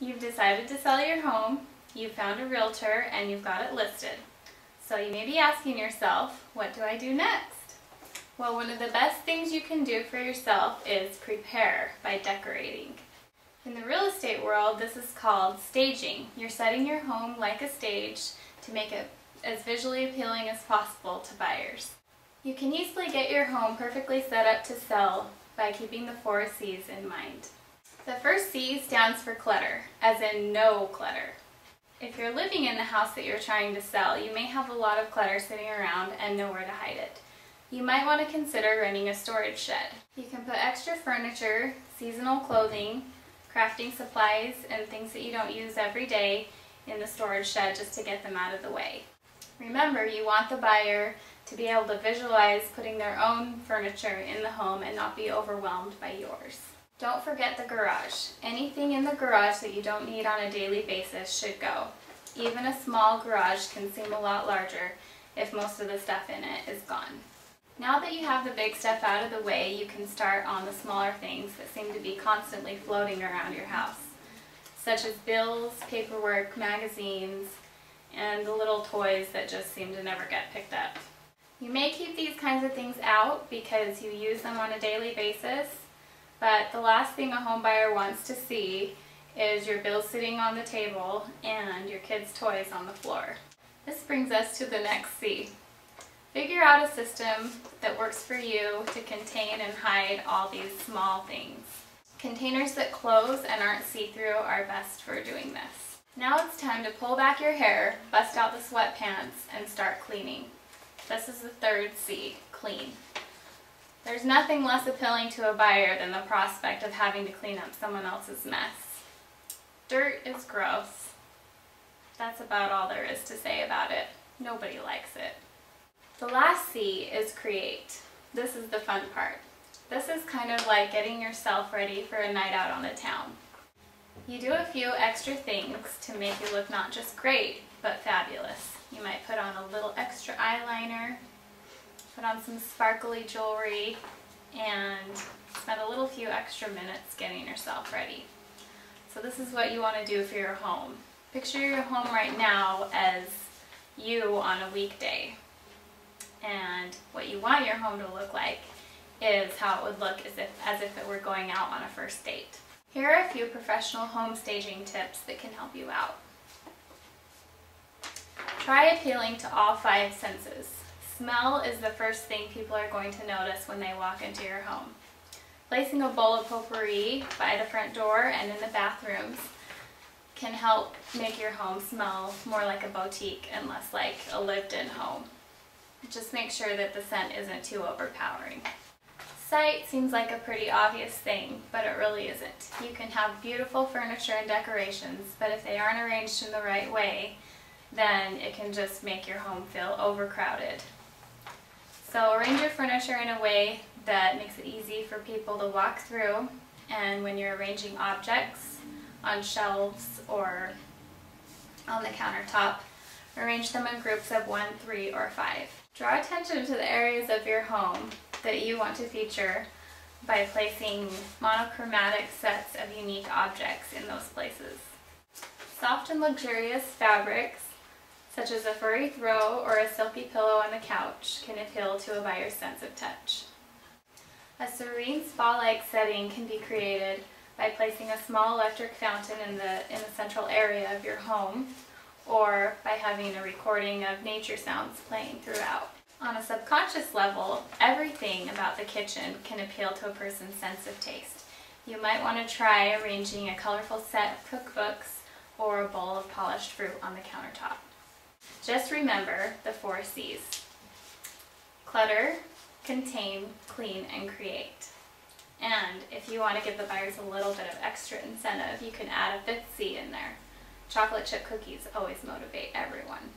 You've decided to sell your home, you've found a realtor, and you've got it listed. So you may be asking yourself, what do I do next? Well, one of the best things you can do for yourself is prepare by decorating. In the real estate world, this is called staging. You're setting your home like a stage to make it as visually appealing as possible to buyers. You can easily get your home perfectly set up to sell by keeping the 4 C's in mind. The first C stands for clutter, as in no clutter. If you're living in the house that you're trying to sell, you may have a lot of clutter sitting around and nowhere to hide it. You might want to consider renting a storage shed. You can put extra furniture, seasonal clothing, crafting supplies, and things that you don't use every day in the storage shed just to get them out of the way. Remember, you want the buyer to be able to visualize putting their own furniture in the home and not be overwhelmed by yours. Don't forget the garage. Anything in the garage that you don't need on a daily basis should go. Even a small garage can seem a lot larger if most of the stuff in it is gone. Now that you have the big stuff out of the way, you can start on the smaller things that seem to be constantly floating around your house, such as bills, paperwork, magazines, and the little toys that just seem to never get picked up. You may keep these kinds of things out because you use them on a daily basis, but the last thing a home buyer wants to see is your bills sitting on the table and your kids' toys on the floor. This brings us to the next C. Figure out a system that works for you to contain and hide all these small things. Containers that close and aren't see-through are best for doing this. Now it's time to pull back your hair, bust out the sweatpants, and start cleaning. This is the third C, clean. There's nothing less appealing to a buyer than the prospect of having to clean up someone else's mess. Dirt is gross. That's about all there is to say about it. Nobody likes it. The last C is create. This is the fun part. This is kind of like getting yourself ready for a night out on the town. You do a few extra things to make you look not just great, but fabulous. You might put on a little extra eyeliner, put on some sparkly jewelry, and spend a little few extra minutes getting yourself ready. So this is what you want to do for your home. Picture your home right now as you on a weekday. And what you want your home to look like is how it would look as if it were going out on a first date. Here are a few professional home staging tips that can help you out. Try appealing to all 5 senses. Smell is the first thing people are going to notice when they walk into your home. Placing a bowl of potpourri by the front door and in the bathrooms can help make your home smell more like a boutique and less like a lived-in home. Just make sure that the scent isn't too overpowering. Sight seems like a pretty obvious thing, but it really isn't. You can have beautiful furniture and decorations, but if they aren't arranged in the right way, then it can just make your home feel overcrowded. So arrange your furniture in a way that makes it easy for people to walk through, and when you're arranging objects on shelves or on the countertop, arrange them in groups of 1, 3, or 5. Draw attention to the areas of your home that you want to feature by placing monochromatic sets of unique objects in those places. Soft and luxurious fabrics, such as a furry throw or a silky pillow on the couch, can appeal to a buyer's sense of touch. A serene spa-like setting can be created by placing a small electric fountain in the central area of your home, or by having a recording of nature sounds playing throughout. On a subconscious level, everything about the kitchen can appeal to a person's sense of taste. You might want to try arranging a colorful set of cookbooks or a bowl of polished fruit on the countertop. Just remember the 4 C's. Clutter, contain, clean, and create. And if you want to give the buyers a little bit of extra incentive, you can add a 5th C in there. Chocolate chip cookies always motivate everyone.